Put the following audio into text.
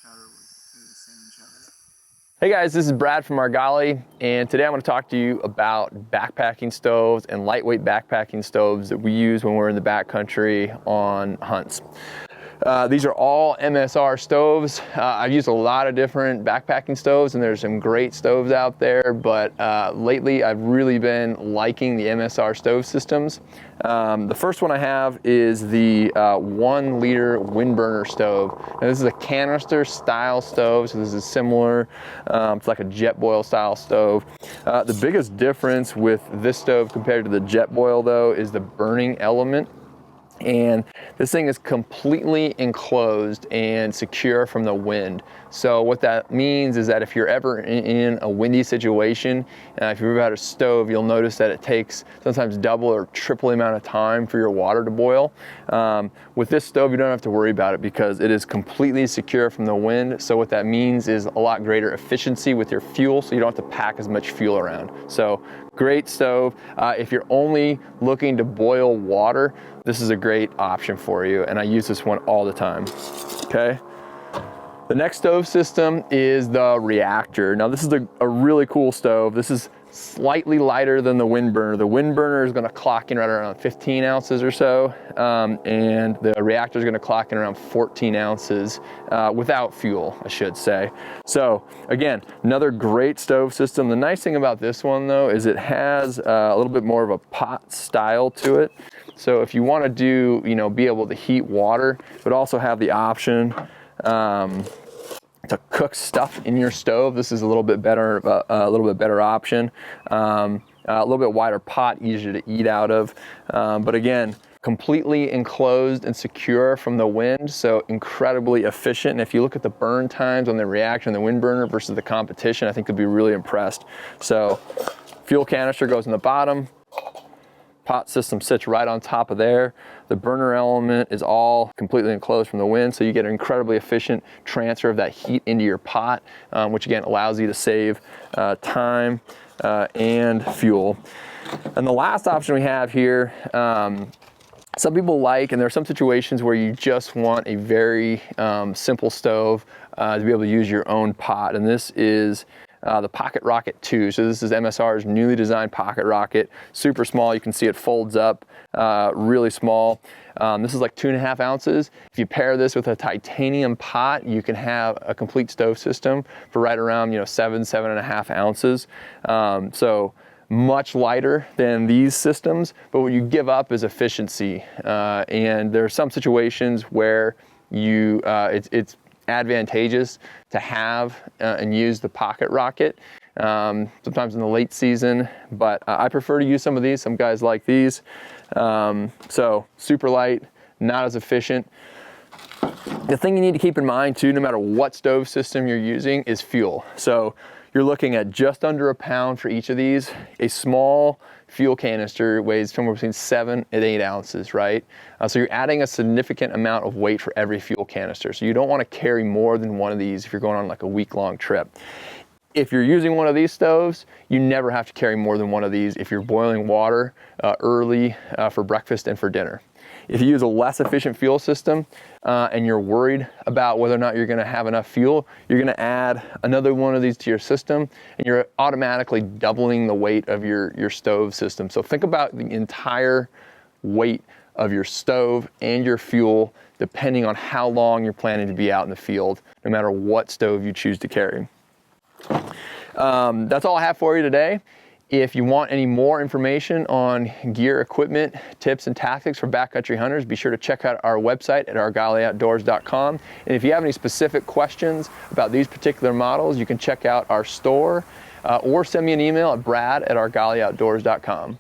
other with do the same each other. Hey guys, this is Brad from Argali, and today I'm going to talk to you about backpacking stoves and lightweight backpacking stoves that we use when we're in the backcountry on hunts. These are all MSR stoves. I've used a lot of different backpacking stoves, and there's some great stoves out there, but lately I've really been liking the MSR stove systems. The first one I have is the 1 liter wind burner stove. Now, this is a canister style stove, so this is similar. It's like a Jetboil style stove. The biggest difference with this stove compared to the Jetboil though is the burning element. And this thing is completely enclosed and secure from the wind. So what that means is that if you're ever in a windy situation, if you've ever had a stove, you'll notice that it takes sometimes double or triple the amount of time for your water to boil. With this stove, you don't have to worry about it because it is completely secure from the wind. So what that means is a lot greater efficiency with your fuel, so you don't have to pack as much fuel around. So great stove. If you're only looking to boil water, this is a great option for you, and I use this one all the time. Okay. The next stove system is the Reactor. Now this is a really cool stove. This is slightly lighter than the wind burner. The wind burner is going to clock in right around 15 ounces or so, and the Reactor is going to clock in around 14 ounces without fuel, I should say. So again, another great stove system. The nice thing about this one though is it has a little bit more of a pot style to it. So if you want to do, be able to heat water, but also have the option to cook stuff in your stove, this is a little bit better option. A little bit wider pot, easier to eat out of. But again, completely enclosed and secure from the wind, so incredibly efficient. And if you look at the burn times on the Reactor and the wind burner versus the competition, I think you'll be really impressed. So fuel canister goes in the bottom. Pot system sits right on top of there. The burner element is all completely enclosed from the wind, so you get an incredibly efficient transfer of that heat into your pot, which again allows you to save time and fuel. And the last option we have here, some people like, and there are some situations where you just want a very simple stove to be able to use your own pot, and this is the Pocket Rocket 2. So this is MSR's newly designed Pocket Rocket. Super small. You can see it folds up really small. This is like 2.5 ounces. If you pair this with a titanium pot, you can have a complete stove system for right around 7.5 ounces. So much lighter than these systems, but what you give up is efficiency. And there are some situations where it's advantageous to have and use the Pocket Rocket, sometimes in the late season, but I prefer to use some of these. Some guys like these. So super light, not as efficient. The thing you need to keep in mind too, no matter what stove system you're using, is fuel. So you're looking at just under a pound for each of these. A small fuel canister weighs somewhere between 7 and 8 ounces, right? So you're adding a significant amount of weight for every fuel canister. So you don't want to carry more than one of these if you're going on like a week-long trip. If you're using one of these stoves, you never have to carry more than one of these if you're boiling water early for breakfast and for dinner. If you use a less efficient fuel system and you're worried about whether or not you're going to have enough fuel, you're going to add another one of these to your system, and you're automatically doubling the weight of your stove system. So think about the entire weight of your stove and your fuel depending on how long you're planning to be out in the field, no matter what stove you choose to carry. That's all I have for you today. If you want any more information on gear, equipment, tips, and tactics for backcountry hunters, be sure to check out our website at argalioutdoors.com. And if you have any specific questions about these particular models, you can check out our store or send me an email at brad@argalioutdoors.com.